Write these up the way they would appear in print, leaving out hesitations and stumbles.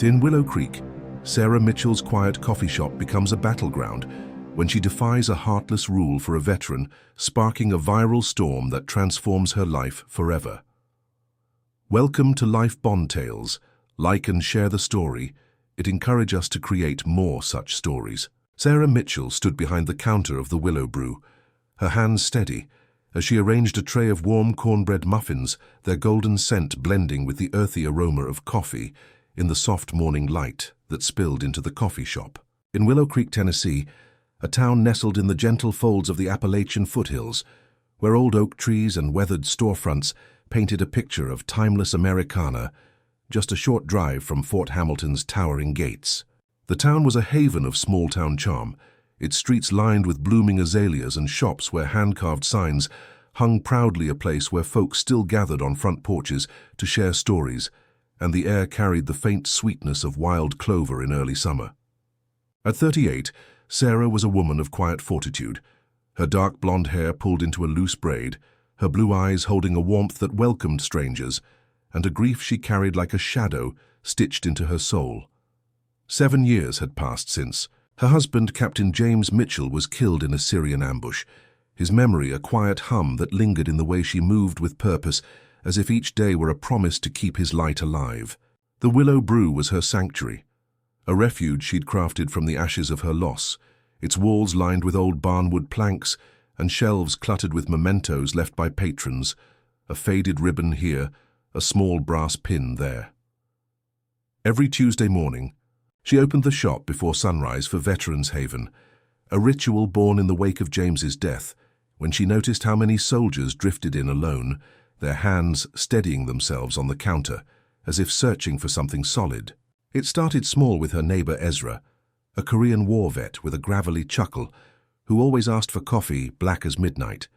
In Willow Creek, Sarah Mitchell's quiet coffee shop becomes a battleground when she defies a heartless rule for a veteran, sparking a viral storm that transforms her life forever. Welcome to Life Bond Tales. Like and share the story. It encourages us to create more such stories. Sarah Mitchell stood behind the counter of the Willow Brew, her hands steady, as she arranged a tray of warm cornbread muffins, their golden scent blending with the earthy aroma of coffee in the soft morning light that spilled into the coffee shop. In Willow Creek, Tennessee, a town nestled in the gentle folds of the Appalachian foothills, where old oak trees and weathered storefronts painted a picture of timeless Americana, just a short drive from Fort Hamilton's towering gates. The town was a haven of small-town charm, its streets lined with blooming azaleas and shops where hand-carved signs hung proudly, a place where folks still gathered on front porches to share stories, and the air carried the faint sweetness of wild clover in early summer. At 38, Sarah was a woman of quiet fortitude, her dark blonde hair pulled into a loose braid, her blue eyes holding a warmth that welcomed strangers, and a grief she carried like a shadow stitched into her soul. 7 years had passed since. Her husband, Captain James Mitchell, was killed in a Syrian ambush, his memory a quiet hum that lingered in the way she moved with purpose, as if each day were a promise to keep his light alive. The Willow Brew was her sanctuary, a refuge she'd crafted from the ashes of her loss, its walls lined with old barnwood planks and shelves cluttered with mementos left by patrons, a faded ribbon here, a small brass pin there. Every Tuesday morning, she opened the shop before sunrise for Veterans Haven, a ritual born in the wake of James's death, when she noticed how many soldiers drifted in alone, their hands steadying themselves on the counter, as if searching for something solid. It started small with her neighbor Ezra, a Korean war vet with a gravelly chuckle, who always asked for coffee black as midnight,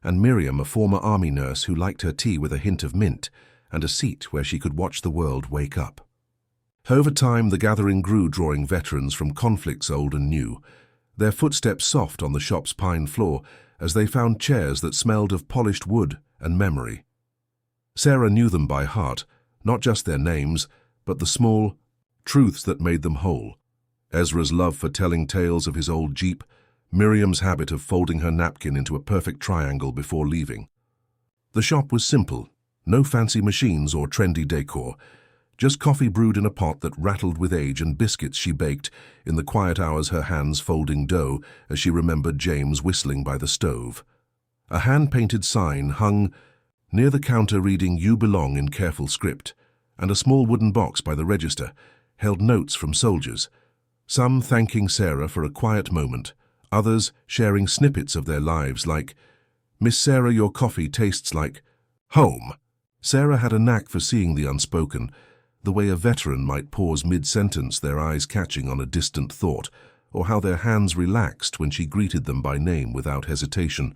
and Miriam, a former army nurse who liked her tea with a hint of mint, and a seat where she could watch the world wake up. Over time, the gathering grew, drawing veterans from conflicts old and new, their footsteps soft on the shop's pine floor as they found chairs that smelled of polished wood and memory. Sarah knew them by heart, not just their names, but the small truths that made them whole. Ezra's love for telling tales of his old Jeep, Miriam's habit of folding her napkin into a perfect triangle before leaving. The shop was simple, no fancy machines or trendy decor, just coffee brewed in a pot that rattled with age and biscuits she baked in the quiet hours, her hands folding dough as she remembered James whistling by the stove. A hand-painted sign hung near the counter reading "You Belong" in careful script, and a small wooden box by the register held notes from soldiers, some thanking Sarah for a quiet moment, others sharing snippets of their lives like, "Miss Sarah, your coffee tastes like home." Sarah had a knack for seeing the unspoken, the way a veteran might pause mid-sentence, their eyes catching on a distant thought, or how their hands relaxed when she greeted them by name without hesitation.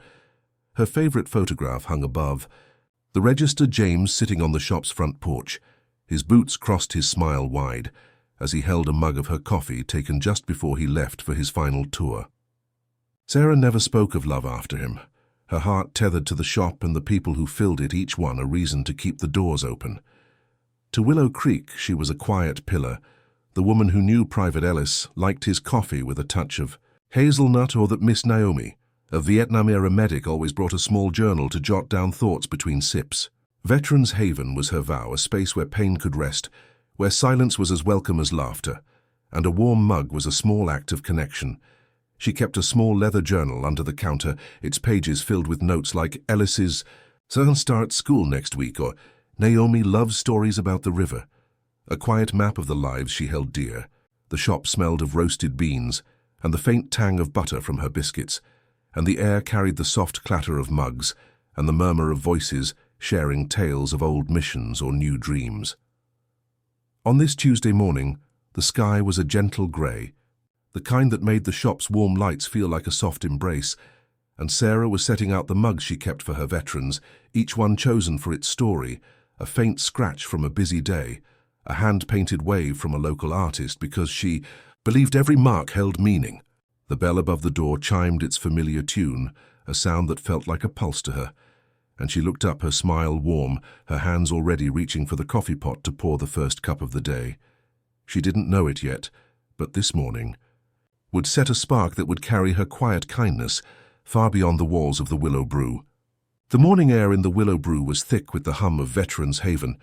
Her favorite photograph hung above, the register, James sitting on the shop's front porch. His boots crossed his smile wide as he held a mug of her coffee taken just before he left for his final tour. Sarah never spoke of love after him, her heart tethered to the shop and the people who filled it, each one a reason to keep the doors open. To Willow Creek, she was a quiet pillar, the woman who knew Private Ellis liked his coffee with a touch of hazelnut, or that Miss Naomi, a Vietnam-era medic, always brought a small journal to jot down thoughts between sips. Veterans Haven was her vow, a space where pain could rest, where silence was as welcome as laughter, and a warm mug was a small act of connection. She kept a small leather journal under the counter, its pages filled with notes like Ellis's "Son starts school next week," or "Naomi loves stories about the river," a quiet map of the lives she held dear. The shop smelled of roasted beans and the faint tang of butter from her biscuits, and the air carried the soft clatter of mugs and the murmur of voices sharing tales of old missions or new dreams. On this Tuesday morning, the sky was a gentle grey, the kind that made the shop's warm lights feel like a soft embrace, and Sarah was setting out the mugs she kept for her veterans, each one chosen for its story, a faint scratch from a busy day, a hand-painted wave from a local artist, because she believed every mark held meaning. The bell above the door chimed its familiar tune, a sound that felt like a pulse to her, and she looked up, her smile warm, her hands already reaching for the coffee pot to pour the first cup of the day. She didn't know it yet, but this morning would set a spark that would carry her quiet kindness far beyond the walls of the Willow Brew. The morning air in the Willow Brew was thick with the hum of Veterans Haven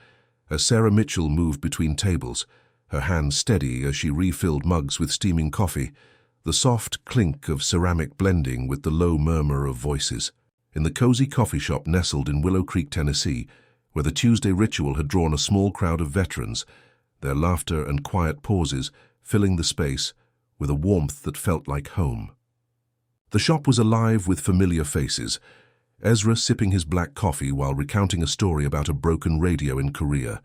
as Sarah Mitchell moved between tables, her hands steady as she refilled mugs with steaming coffee, the soft clink of ceramic blending with the low murmur of voices. In the cozy coffee shop nestled in Willow Creek, Tennessee, where the Tuesday ritual had drawn a small crowd of veterans, their laughter and quiet pauses filling the space with a warmth that felt like home. The shop was alive with familiar faces, Ezra sipping his black coffee while recounting a story about a broken radio in Korea,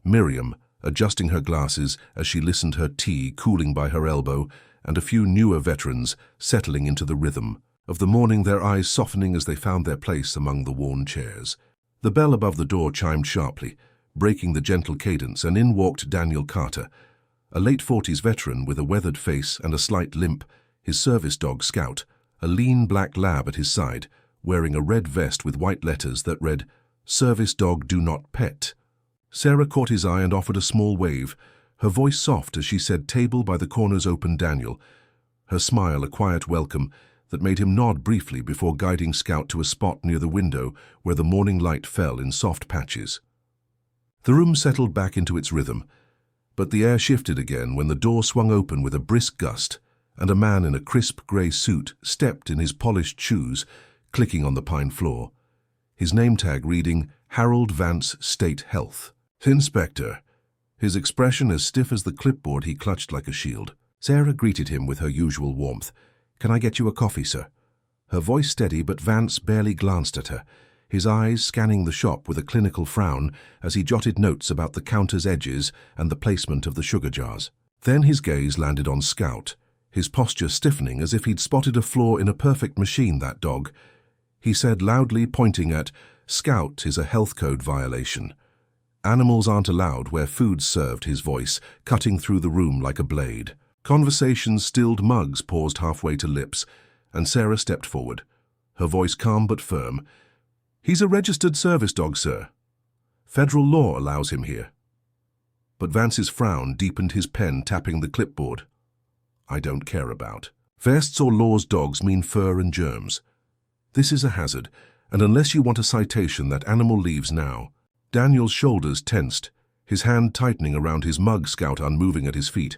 Miriam adjusting her glasses as she listened, her tea cooling by her elbow, and a few newer veterans settling into the rhythm of the morning, their eyes softening as they found their place among the worn chairs. The bell above the door chimed sharply, breaking the gentle cadence, and in walked Daniel Carter, a late-40s veteran with a weathered face and a slight limp, his service dog Scout, a lean black lab at his side, wearing a red vest with white letters that read, "Service Dog Do Not Pet." Sarah caught his eye and offered a small wave, her voice soft as she said, "Table by the corner's open, Daniel," her smile a quiet welcome that made him nod briefly before guiding Scout to a spot near the window where the morning light fell in soft patches. The room settled back into its rhythm, but the air shifted again when the door swung open with a brisk gust, and a man in a crisp grey suit stepped in his polished shoes, clicking on the pine floor, his name tag reading Harold Vance, State Health Inspector, his expression as stiff as the clipboard he clutched like a shield. Sarah greeted him with her usual warmth. "Can I get you a coffee, sir?" Her voice steady, but Vance barely glanced at her, his eyes scanning the shop with a clinical frown as he jotted notes about the counter's edges and the placement of the sugar jars. Then his gaze landed on Scout, his posture stiffening as if he'd spotted a flaw in a perfect machine, that dog. He said loudly, pointing at, "Scout is a health code violation. Animals aren't allowed where food's served," his voice cutting through the room like a blade. Conversation's stilled mugs paused halfway to lips, and Sarah stepped forward, her voice calm but firm. "He's a registered service dog, sir. Federal law allows him here." But Vance's frown deepened, his pen tapping the clipboard. "I don't care about vests or laws. Dogs mean fur and germs. This is a hazard, and unless you want a citation, that animal leaves now." Daniel's shoulders tensed, his hand tightening around his mug, Scout unmoving at his feet,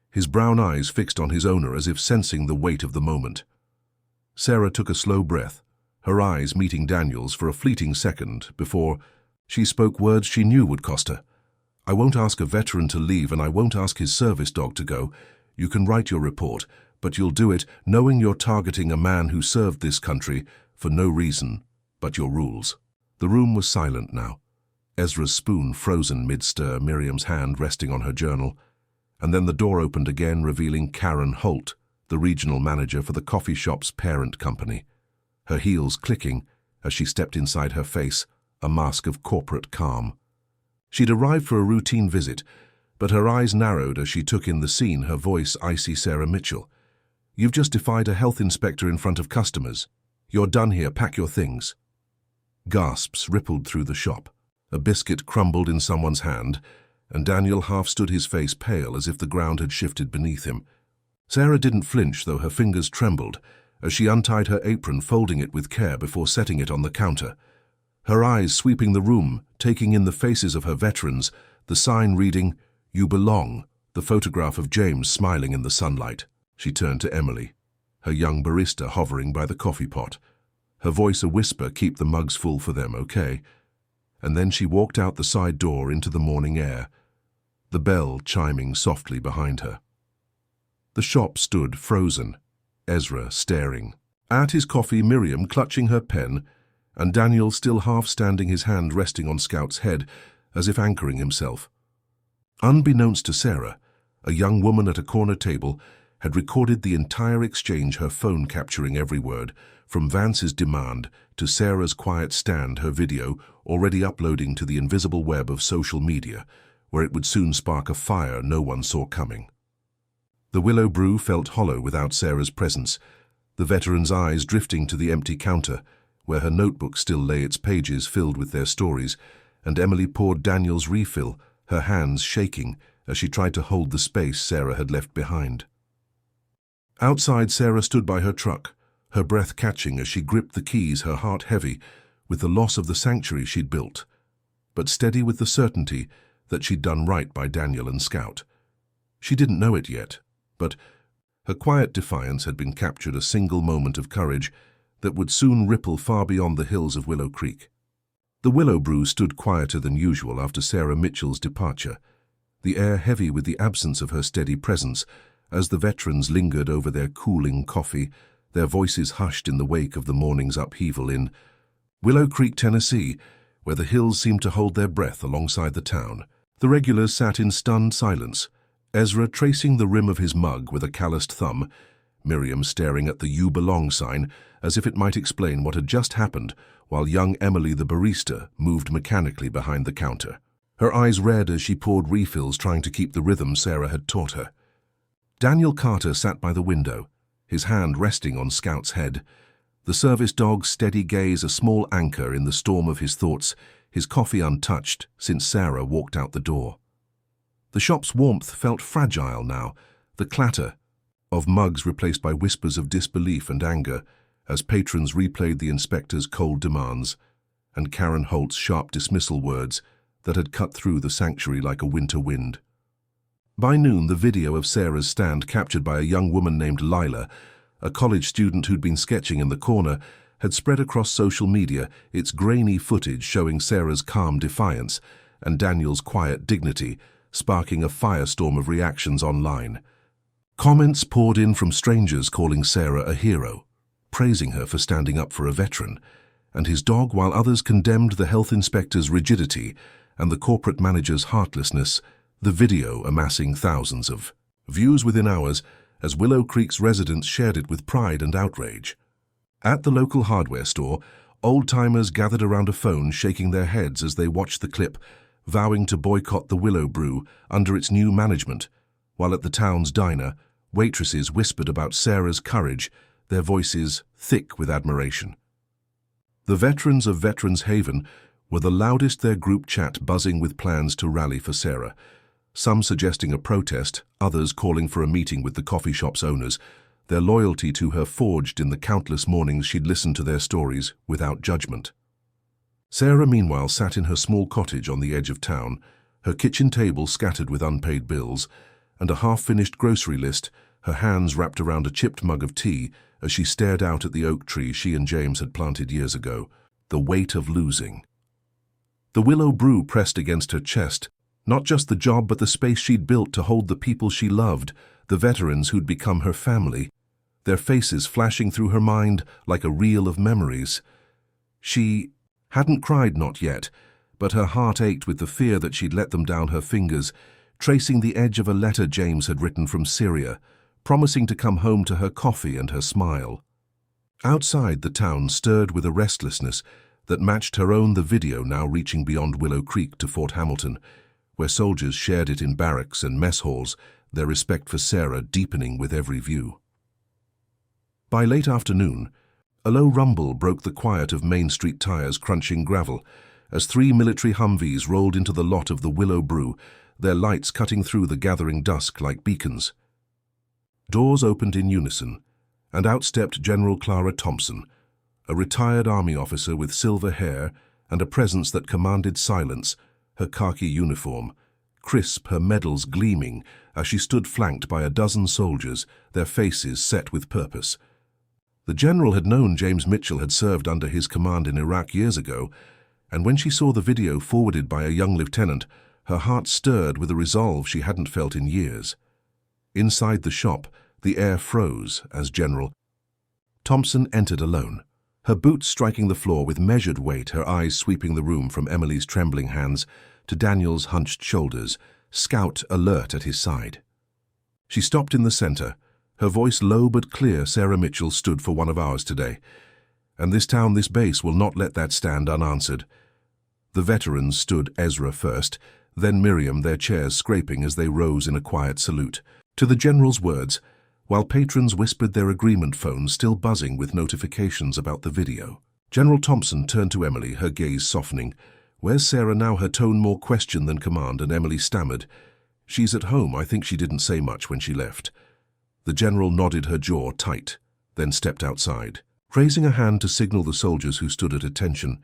his brown eyes fixed on his owner as if sensing the weight of the moment. Sarah took a slow breath, her eyes meeting Daniel's for a fleeting second before she spoke words she knew would cost her. "I won't ask a veteran to leave, and I won't ask his service dog to go. You can write your report, but you'll do it knowing you're targeting a man who served this country for no reason but your rules." The room was silent now, Ezra's spoon frozen mid-stir, Miriam's hand resting on her journal, and then the door opened again, revealing Karen Holt, the regional manager for the coffee shop's parent company, her heels clicking as she stepped inside, her face a mask of corporate calm. She'd arrived for a routine visit, but her eyes narrowed as she took in the scene, her voice icy. "Sarah Mitchell, you've just defied a health inspector in front of customers. You're done here, pack your things." Gasps rippled through the shop. A biscuit crumbled in someone's hand, and Daniel half stood, his face pale as if the ground had shifted beneath him. Sarah didn't flinch, though her fingers trembled, as she untied her apron, folding it with care before setting it on the counter. Her eyes sweeping the room, taking in the faces of her veterans, the sign reading, "You belong," the photograph of James smiling in the sunlight. She turned to Emily, her young barista hovering by the coffee pot, her voice a whisper, "Keep the mugs full for them, okay?" And then she walked out the side door into the morning air, the bell chiming softly behind her. The shop stood frozen, Ezra staring at his coffee, Miriam clutching her pen, and Daniel still half standing, his hand resting on Scout's head as if anchoring himself. Unbeknownst to Sarah, a young woman at a corner table had recorded the entire exchange, her phone capturing every word, from Vance's demand to Sarah's quiet stand, her video already uploading to the invisible web of social media, where it would soon spark a fire no one saw coming. The Willow Brew felt hollow without Sarah's presence, the veteran's eyes drifting to the empty counter, where her notebook still lay, its pages filled with their stories, and Emily poured Daniel's refill, her hands shaking as she tried to hold the space Sarah had left behind. Outside, Sarah stood by her truck, her breath catching as she gripped the keys, her heart heavy with the loss of the sanctuary she'd built, but steady with the certainty that she'd done right by Daniel and Scout. She didn't know it yet, but her quiet defiance had been captured, a single moment of courage that would soon ripple far beyond the hills of Willow Creek. The Willow Brew stood quieter than usual after Sarah Mitchell's departure, the air heavy with the absence of her steady presence as the veterans lingered over their cooling coffee, their voices hushed in the wake of the morning's upheaval in Willow Creek, Tennessee, where the hills seemed to hold their breath alongside the town. The regulars sat in stunned silence, Ezra tracing the rim of his mug with a calloused thumb, Miriam staring at the "You Belong" sign as if it might explain what had just happened, while young Emily, the barista, moved mechanically behind the counter, her eyes red as she poured refills, trying to keep the rhythm Sarah had taught her. Daniel Carter sat by the window, his hand resting on Scout's head, the service dog's steady gaze a small anchor in the storm of his thoughts, his coffee untouched since Sarah walked out the door. The shop's warmth felt fragile now, the clatter of mugs replaced by whispers of disbelief and anger as patrons replayed the inspector's cold demands and Karen Holt's sharp dismissal words that had cut through the sanctuary like a winter wind. By noon, the video of Sarah's stand, captured by a young woman named Lila, a college student who'd been sketching in the corner, had spread across social media, its grainy footage showing Sarah's calm defiance and Daniel's quiet dignity, sparking a firestorm of reactions online. Comments poured in from strangers calling Sarah a hero, praising her for standing up for a veteran and his dog, while others condemned the health inspector's rigidity and the corporate manager's heartlessness, the video amassing thousands of views within hours as Willow Creek's residents shared it with pride and outrage. At the local hardware store, old-timers gathered around a phone, shaking their heads as they watched the clip, vowing to boycott the Willow Brew under its new management, while at the town's diner, waitresses whispered about Sarah's courage, their voices thick with admiration. The veterans of Veterans Haven were the loudest, their group chat buzzing with plans to rally for Sarah, some suggesting a protest, others calling for a meeting with the coffee shop's owners, their loyalty to her forged in the countless mornings she'd listened to their stories without judgment. Sarah, meanwhile, sat in her small cottage on the edge of town, her kitchen table scattered with unpaid bills, and a half-finished grocery list, her hands wrapped around a chipped mug of tea as she stared out at the oak tree she and James had planted years ago, the weight of losing. The Willow Brew pressed against her chest, not just the job but the space she'd built to hold the people she loved, the veterans who'd become her family, their faces flashing through her mind like a reel of memories. She hadn't cried, not yet, but her heart ached with the fear that she'd let them down her fingers, tracing the edge of a letter James had written from Syria, promising to come home to her coffee and her smile. Outside, the town stirred with a restlessness that matched her own, the video now reaching beyond Willow Creek to Fort Hamilton, where soldiers shared it in barracks and mess halls, their respect for Sarah deepening with every view. By late afternoon, a low rumble broke the quiet of Main Street tires crunching gravel as 3 military Humvees rolled into the lot of the Willow Brew, their lights cutting through the gathering dusk like beacons. Doors opened in unison, and out stepped General Clara Thompson, a retired Army officer with silver hair and a presence that commanded silence, her khaki uniform, crisp, her medals gleaming as she stood flanked by a dozen soldiers, their faces set with purpose. The general had known James Mitchell had served under his command in Iraq years ago, and when she saw the video forwarded by a young lieutenant, her heart stirred with a resolve she hadn't felt in years. Inside the shop, the air froze as General Thompson entered alone, her boots striking the floor with measured weight, her eyes sweeping the room from Emily's trembling hands to Daniel's hunched shoulders, Scout alert at his side. She stopped in the center, her voice low but clear. Sarah Mitchell stood for one of ours today, and this town, this base, will not let that stand unanswered. The veterans stood, Ezra first, then Miriam, their chairs scraping as they rose in a quiet salute to the general's words, while patrons whispered, their agreement phones still buzzing with notifications about the video. General Thompson turned to Emily, her gaze softening. "Where's Sarah now?" Her tone more question than command, and Emily stammered, "She's at home. I think she didn't say much when she left." The general nodded, her jaw tight, then stepped outside, raising a hand to signal the soldiers who stood at attention,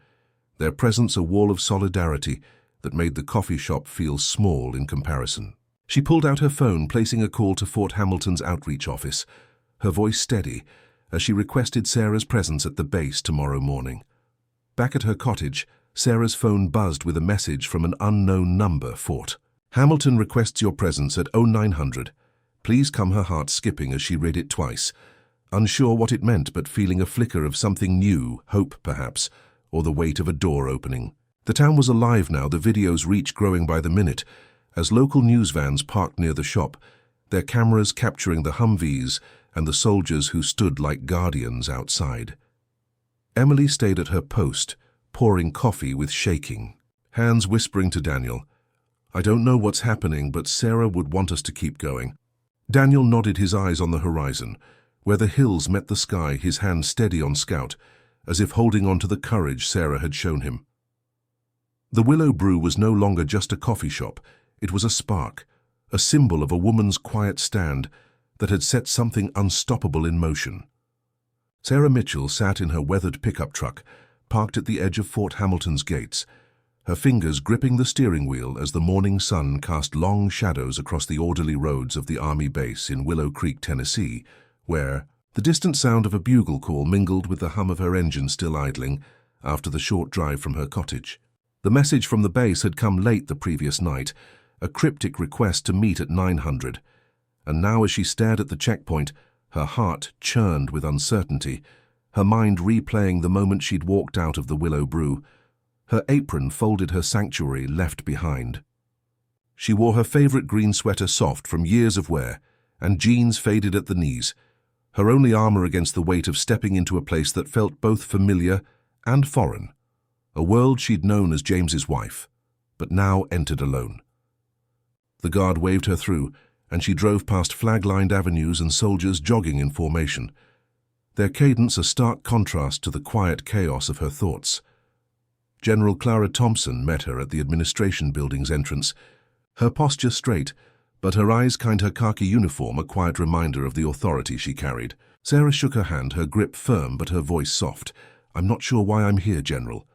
their presence a wall of solidarity that made the coffee shop feel small in comparison. She pulled out her phone, placing a call to Fort Hamilton's outreach office, her voice steady as she requested Sarah's presence at the base tomorrow morning. Back at her cottage, Sarah's phone buzzed with a message from an unknown number. "Fort Hamilton requests your presence at 0900. Please come." Her heart skipping as she read it twice, unsure what it meant but feeling a flicker of something new, hope perhaps, or the weight of a door opening. The town was alive now, the video's reach growing by the minute, as local news vans parked near the shop, their cameras capturing the Humvees and the soldiers who stood like guardians outside. Emily stayed at her post, pouring coffee with shaking hands, whispering to Daniel, "I don't know what's happening, but Sarah would want us to keep going." Daniel nodded, his eyes on the horizon, where the hills met the sky, his hand steady on Scout, as if holding on to the courage Sarah had shown him. The Willow Brew was no longer just a coffee shop. It was a spark, a symbol of a woman's quiet stand that had set something unstoppable in motion. Sarah Mitchell sat in her weathered pickup truck, parked at the edge of Fort Hamilton's gates, her fingers gripping the steering wheel as the morning sun cast long shadows across the orderly roads of the Army base in Willow Creek, Tennessee, where the distant sound of a bugle call mingled with the hum of her engine still idling after the short drive from her cottage. The message from the base had come late the previous night, a cryptic request to meet at 900, and now as she stared at the checkpoint, her heart churned with uncertainty, her mind replaying the moment she'd walked out of the Willow Brew. Her apron folded, her sanctuary left behind. She wore her favorite green sweater, soft from years of wear, and jeans faded at the knees, her only armor against the weight of stepping into a place that felt both familiar and foreign, a world she'd known as James's wife, but now entered alone. The guard waved her through, and she drove past flag-lined avenues and soldiers jogging in formation, their cadence a stark contrast to the quiet chaos of her thoughts. General Clara Thompson met her at the administration building's entrance, her posture straight, but her eyes kind, her khaki uniform a quiet reminder of the authority she carried. Sarah shook her hand, her grip firm but her voice soft. "I'm not sure why I'm here, General."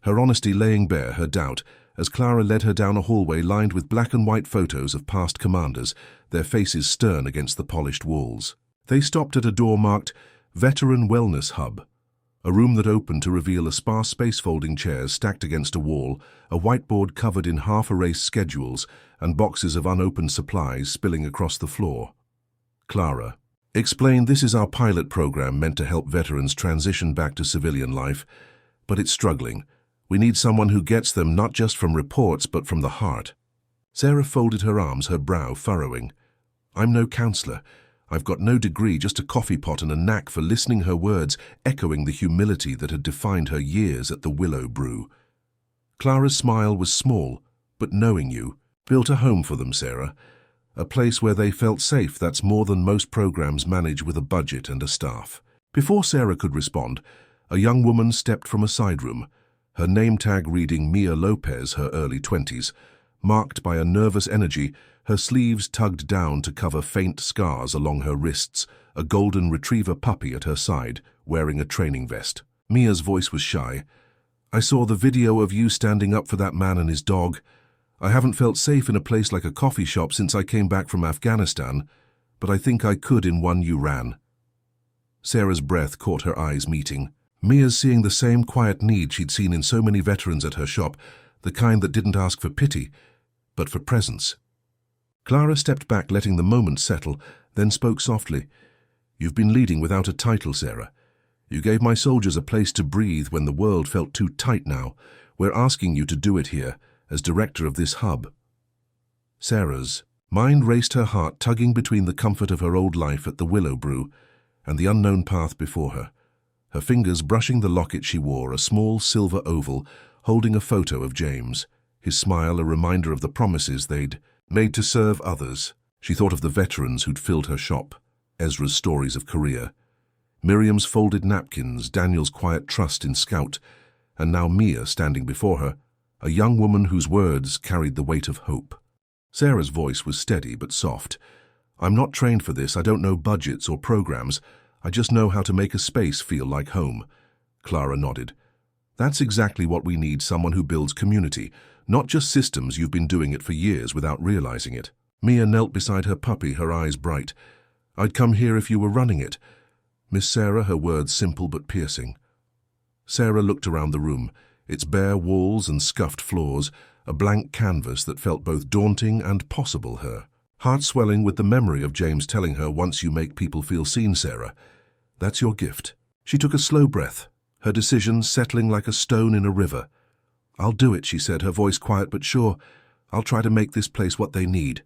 Her honesty laying bare her doubt as Clara led her down a hallway lined with black and white photos of past commanders, their faces stern against the polished walls. They stopped at a door marked Veteran Wellness Hub, a room that opened to reveal a sparse space, folding chairs stacked against a wall, a whiteboard covered in half-erased schedules, and boxes of unopened supplies spilling across the floor. Clara explained, "This is our pilot program meant to help veterans transition back to civilian life, but it's struggling. We need someone who gets them not just from reports but from the heart." Sarah folded her arms, her brow furrowing. "I'm no counselor. I've got no degree, just a coffee pot and a knack for listening," her words echoing the humility that had defined her years at the Willow Brew. Clara's smile was small, but knowing you, built a home for them, Sarah. A place where they felt safe. That's more than most programs manage with a budget and a staff. Before Sarah could respond, a young woman stepped from a side room, her name tag reading Mia Lopez, her early 20s, marked by a nervous energy, her sleeves tugged down to cover faint scars along her wrists, a golden retriever puppy at her side, wearing a training vest. Mia's voice was shy. "I saw the video of you standing up for that man and his dog. I haven't felt safe in a place like a coffee shop since I came back from Afghanistan, but I think I could in one you ran." Sarah's breath caught her eyes meeting. Mia's seeing the same quiet need she'd seen in so many veterans at her shop, the kind that didn't ask for pity, but for presence. Clara stepped back, letting the moment settle, then spoke softly. "You've been leading without a title, Sarah. You gave my soldiers a place to breathe when the world felt too tight now. We're asking you to do it here, as director of this hub." Sarah's mind raced, her heart tugging between the comfort of her old life at the Willow Brew and the unknown path before her. Her fingers brushing the locket she wore, a small silver oval holding a photo of James, his smile a reminder of the promises they'd made to serve others. She thought of the veterans who'd filled her shop, Ezra's stories of career, Miriam's folded napkins, Daniel's quiet trust in Scout, and now Mia standing before her, a young woman whose words carried the weight of hope. Sarah's voice was steady but soft. "I'm not trained for this. I don't know budgets or programs. I just know how to make a space feel like home." Clara nodded. "That's exactly what we need, someone who builds community, not just systems. You've been doing it for years without realizing it." Mia knelt beside her puppy, her eyes bright. "I'd come here if you were running it." "Miss Sarah," her words simple but piercing. Sarah looked around the room, its bare walls and scuffed floors, a blank canvas that felt both daunting and possible her. Heart swelling with the memory of James telling her, "Once you make people feel seen, Sarah, that's your gift." She took a slow breath, her decision settling like a stone in a river. "I'll do it," she said, her voice quiet but sure. "I'll try to make this place what they need."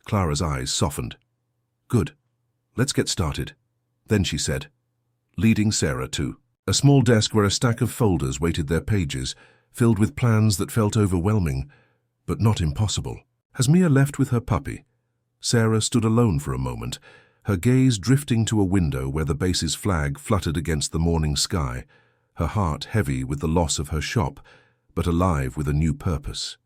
Clara's eyes softened. "Good. Let's get started." Then she said, leading Sarah to a small desk where a stack of folders waited their pages, filled with plans that felt overwhelming, but not impossible. As Mia left with her puppy, Sarah stood alone for a moment, her gaze drifting to a window where the base's flag fluttered against the morning sky, her heart heavy with the loss of her shop, but alive with a new purpose.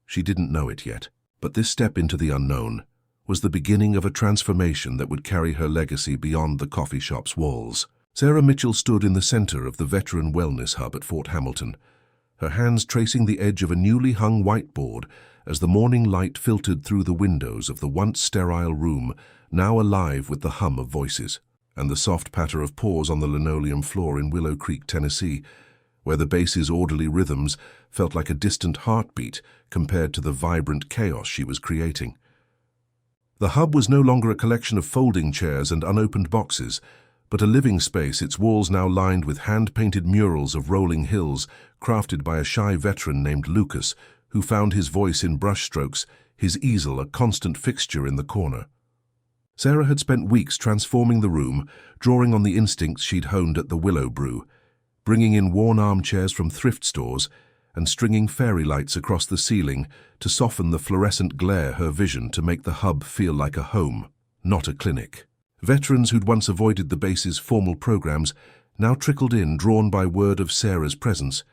She didn't know it yet, but this step into the unknown was the beginning of a transformation that would carry her legacy beyond the coffee shop's walls. Sarah Mitchell stood in the center of the Veteran Wellness Hub at Fort Hamilton, her hands tracing the edge of a newly hung whiteboard as the morning light filtered through the windows of the once sterile room, now alive with the hum of voices, and the soft patter of paws on the linoleum floor in Willow Creek, Tennessee, where the base's orderly rhythms felt like a distant heartbeat compared to the vibrant chaos she was creating. The hub was no longer a collection of folding chairs and unopened boxes, but a living space, its walls now lined with hand-painted murals of rolling hills crafted by a shy veteran named Lucas, who found his voice in brushstrokes, his easel a constant fixture in the corner. Sarah had spent weeks transforming the room, drawing on the instincts she'd honed at the Willow Brew, bringing in worn armchairs from thrift stores and stringing fairy lights across the ceiling to soften the fluorescent glare her vision to make the hub feel like a home, not a clinic. Veterans who'd once avoided the base's formal programs now trickled in, drawn by word of Sarah's presence,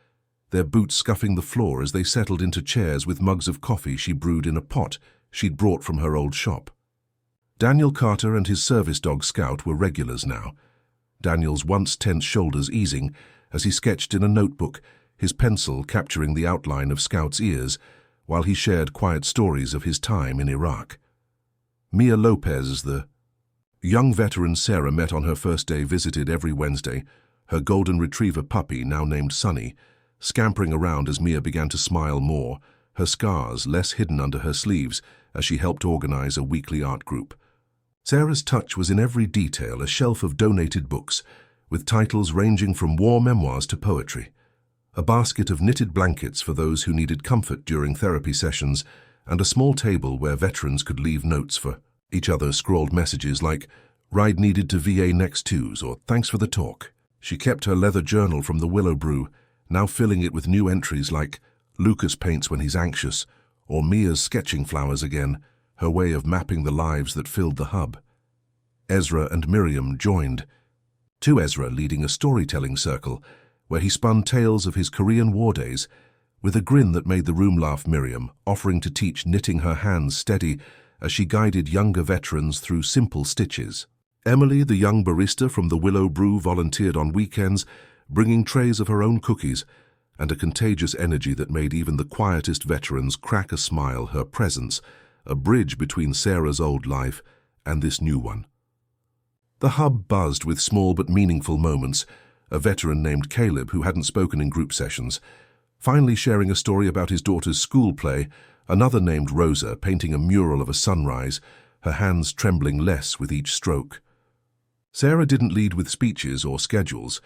their boots scuffing the floor as they settled into chairs with mugs of coffee she brewed in a pot she'd brought from her old shop. Daniel Carter and his service dog Scout were regulars now, Daniel's once tense shoulders easing as he sketched in a notebook, his pencil capturing the outline of Scout's ears while he shared quiet stories of his time in Iraq. Mia Lopez, the young veteran Sarah met on her first day, visited every Wednesday, her golden retriever puppy, now named Sunny, scampering around as Mia began to smile more, her scars less hidden under her sleeves as she helped organize a weekly art group. Sarah's touch was in every detail, a shelf of donated books, with titles ranging from war memoirs to poetry, a basket of knitted blankets for those who needed comfort during therapy sessions, and a small table where veterans could leave notes for each other, scrawled messages like, "Ride needed to VA next Tues," or "Thanks for the talk." She kept her leather journal from the Willow Brew, now filling it with new entries like, "Lucas paints when he's anxious," or "Mia's sketching flowers again," her way of mapping the lives that filled the hub. Ezra and Miriam joined, to Ezra leading a storytelling circle where he spun tales of his Korean war days, with a grin that made the room laugh. Miriam, offering to teach, knitting her hands steady as she guided younger veterans through simple stitches. Emily, the young barista from the Willow Brew, volunteered on weekends, bringing trays of her own cookies, and a contagious energy that made even the quietest veterans crack a smile, her presence, a bridge between Sarah's old life and this new one. The hub buzzed with small but meaningful moments, a veteran named Caleb, who hadn't spoken in group sessions, finally sharing a story about his daughter's school play, another named Rosa painting a mural of a sunrise, her hands trembling less with each stroke. Sarah didn't lead with speeches or schedules,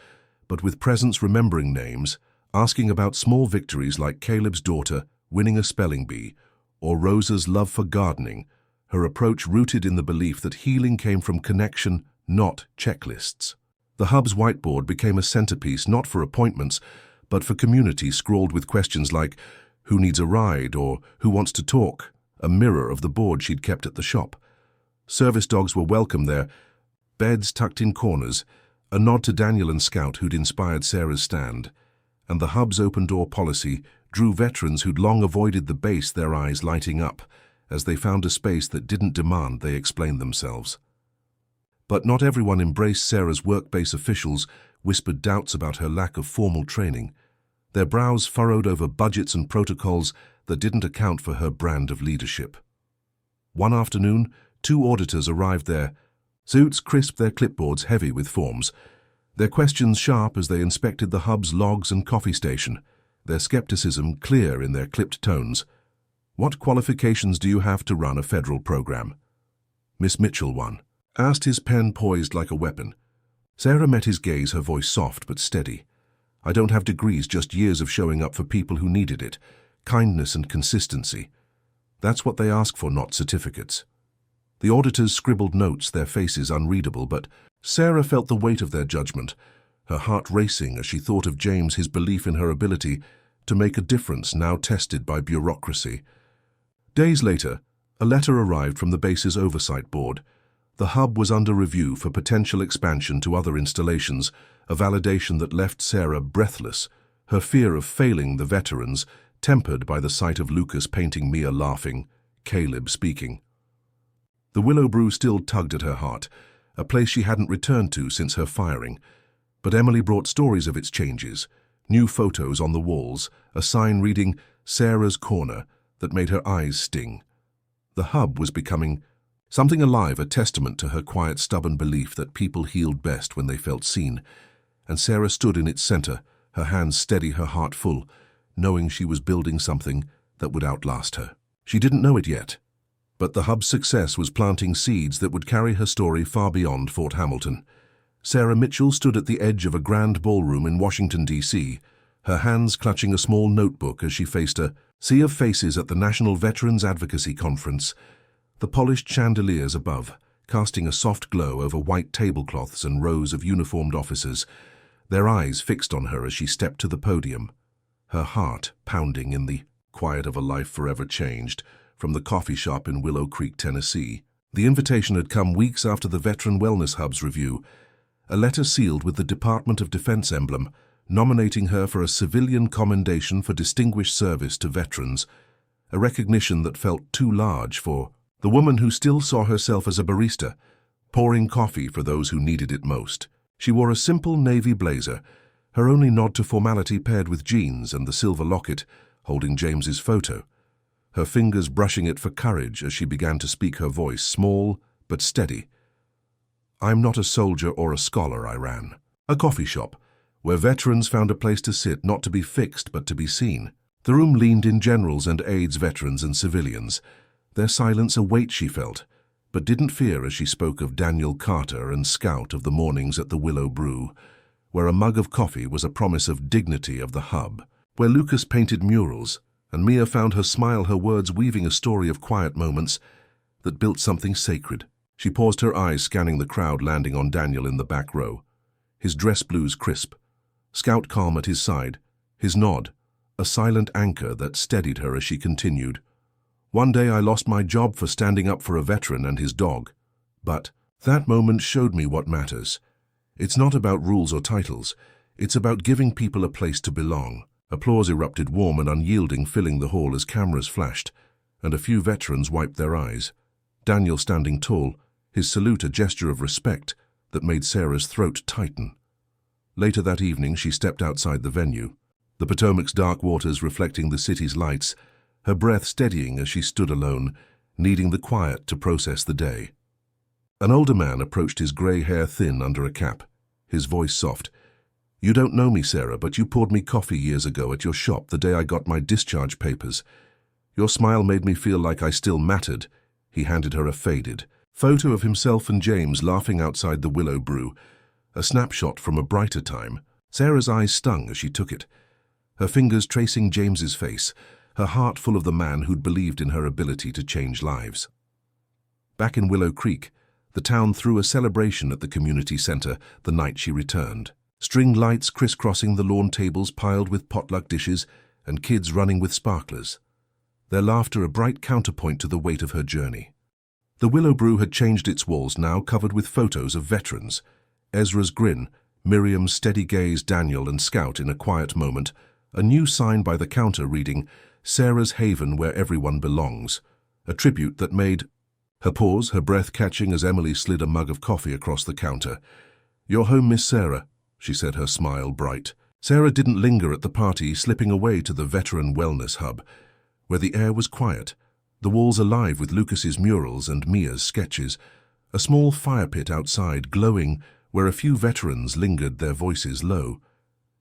but with presence, remembering names, asking about small victories like Caleb's daughter winning a spelling bee, or Rosa's love for gardening, her approach rooted in the belief that healing came from connection, not checklists. The hub's whiteboard became a centerpiece not for appointments, but for community, scrawled with questions like, "Who needs a ride?" or "Who wants to talk?" a mirror of the board she'd kept at the shop. Service dogs were welcome there, beds tucked in corners, a nod to Daniel and Scout who'd inspired Sarah's stand, and the hub's open-door policy, drew veterans who'd long avoided the base, their eyes lighting up as they found a space that didn't demand they explain themselves. But not everyone embraced Sarah's work-base. Officials whispered doubts about her lack of formal training, their brows furrowed over budgets and protocols that didn't account for her brand of leadership. One afternoon, 2 auditors arrived there, suits crisp, their clipboards heavy with forms, their questions sharp as they inspected the hub's logs and coffee station, their skepticism clear in their clipped tones. "What qualifications do you have to run a federal program?" Miss Mitchell, one, asked, his pen poised like a weapon. Sarah met his gaze, her voice soft but steady. "I don't have degrees, just years of showing up for people who needed it. Kindness and consistency. That's what they ask for, not certificates." The auditors scribbled notes, their faces unreadable, but Sarah felt the weight of their judgment, her heart racing as she thought of James, his belief in her ability to make a difference now tested by bureaucracy. Days later, a letter arrived from the base's oversight board. The hub was under review for potential expansion to other installations, a validation that left Sarah breathless, her fear of failing the veterans tempered by the sight of Lucas painting, Mia laughing, Caleb speaking. The Willow Brew still tugged at her heart, a place she hadn't returned to since her firing. But Emily brought stories of its changes, new photos on the walls, a sign reading "Sarah's Corner" that made her eyes sting. The hub was becoming something alive, a testament to her quiet, stubborn belief that people healed best when they felt seen. And Sarah stood in its center, her hands steady, her heart full, knowing she was building something that would outlast her. She didn't know it yet, but the hub's success was planting seeds that would carry her story far beyond Fort Hamilton. Sarah Mitchell stood at the edge of a grand ballroom in Washington, D.C., her hands clutching a small notebook as she faced a sea of faces at the National Veterans Advocacy Conference. The polished chandeliers above, casting a soft glow over white tablecloths and rows of uniformed officers, their eyes fixed on her as she stepped to the podium, her heart pounding in the quiet of a life forever changed. From the coffee shop in Willow Creek, Tennessee, the invitation had come weeks after the Veteran Wellness Hub's review, a letter sealed with the Department of Defense emblem, nominating her for a civilian commendation for distinguished service to veterans, a recognition that felt too large for the woman who still saw herself as a barista, pouring coffee for those who needed it most. She wore a simple navy blazer, her only nod to formality paired with jeans and the silver locket holding James's photo, her fingers brushing it for courage as she began to speak, her voice small but steady. "I'm not a soldier or a scholar," I ran. A coffee shop, where veterans found a place to sit, not to be fixed but to be seen. The room leaned in, generals and aides, veterans and civilians, their silence a weight she felt, but didn't fear as she spoke of Daniel Carter and Scout, of the mornings at the Willow Brew, where a mug of coffee was a promise of dignity, of the hub, where Lucas painted murals, and Mia found her smile, her words weaving a story of quiet moments that built something sacred. She paused, her eyes scanning the crowd, landing on Daniel in the back row, his dress blues crisp, Scout calm at his side, his nod, a silent anchor that steadied her as she continued. "One day I lost my job for standing up for a veteran and his dog, but that moment showed me what matters. It's not about rules or titles, it's about giving people a place to belong." Applause erupted, warm and unyielding, filling the hall as cameras flashed, and a few veterans wiped their eyes. Daniel standing tall, his salute a gesture of respect that made Sarah's throat tighten. Later that evening, she stepped outside the venue, the Potomac's dark waters reflecting the city's lights, her breath steadying as she stood alone, needing the quiet to process the day. An older man approached, his gray hair thin under a cap, his voice soft. "You don't know me, Sarah, but you poured me coffee years ago at your shop the day I got my discharge papers. Your smile made me feel like I still mattered." He handed her a faded photo of himself and James laughing outside the Willow Brew, a snapshot from a brighter time. Sarah's eyes stung as she took it, her fingers tracing James's face, her heart full of the man who'd believed in her ability to change lives. Back in Willow Creek, the town threw a celebration at the community center the night she returned. String lights crisscrossing the lawn, tables piled with potluck dishes, and kids running with sparklers. Their laughter a bright counterpoint to the weight of her journey. The Willow Brew had changed its walls, now covered with photos of veterans. Ezra's grin, Miriam's steady gaze, Daniel and Scout in a quiet moment, a new sign by the counter reading, "Sarah's Haven where everyone belongs," a tribute that made her pause, her breath catching as Emily slid a mug of coffee across the counter. "You're home, Miss Sarah," she said, her smile bright. Sarah didn't linger at the party, slipping away to the veteran wellness hub, where the air was quiet, the walls alive with Lucas's murals and Mia's sketches, a small fire pit outside glowing where a few veterans lingered, their voices low.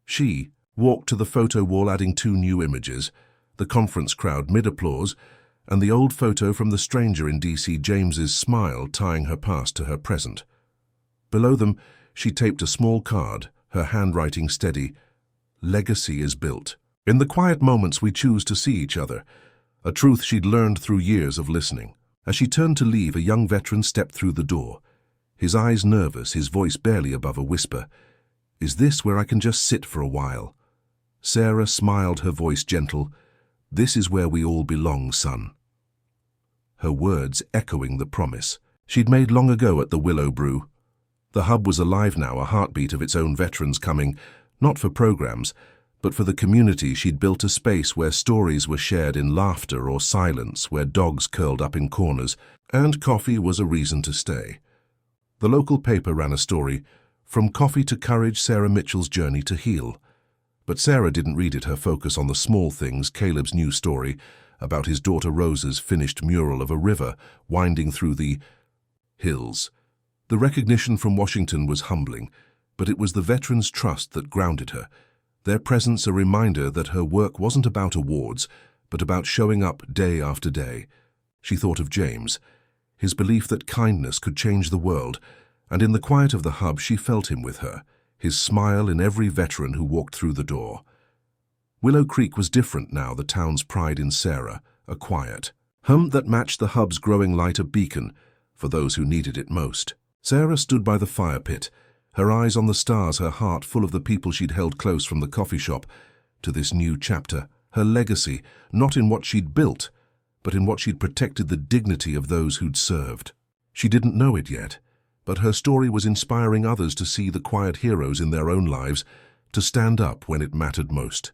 She walked to the photo wall, adding 2 new images, the conference crowd mid-applause, and the old photo from the stranger in DC, James's smile tying her past to her present. Below them, she taped a small card, her handwriting steady. "Legacy is built. In the quiet moments we choose to see each other," a truth she'd learned through years of listening. As she turned to leave, a young veteran stepped through the door, his eyes nervous, his voice barely above a whisper. "Is this where I can just sit for a while?" Sarah smiled, her voice gentle. "This is where we all belong, son." Her words echoing the promise she'd made long ago at the Willow Brew. The hub was alive now, a heartbeat of its own, veterans coming, not for programs, but for the community. She'd built a space where stories were shared in laughter or silence, where dogs curled up in corners, and coffee was a reason to stay. The local paper ran a story, "From Coffee to Courage, Sarah Mitchell's Journey to Heal." But Sarah didn't read it, her focus on the small things, Caleb's new story about his daughter Rosa's finished mural of a river winding through the hills. The recognition from Washington was humbling, but it was the veterans' trust that grounded her, their presence a reminder that her work wasn't about awards, but about showing up day after day. She thought of James, his belief that kindness could change the world, and in the quiet of the hub she felt him with her, his smile in every veteran who walked through the door. Willow Creek was different now, the town's pride in Sarah, a quiet hum that matched the hub's growing light, a beacon for those who needed it most. Sarah stood by the fire pit, her eyes on the stars, her heart full of the people she'd held close from the coffee shop to this new chapter, her legacy, not in what she'd built, but in what she'd protected, the dignity of those who'd served. She didn't know it yet, but her story was inspiring others to see the quiet heroes in their own lives, to stand up when it mattered most.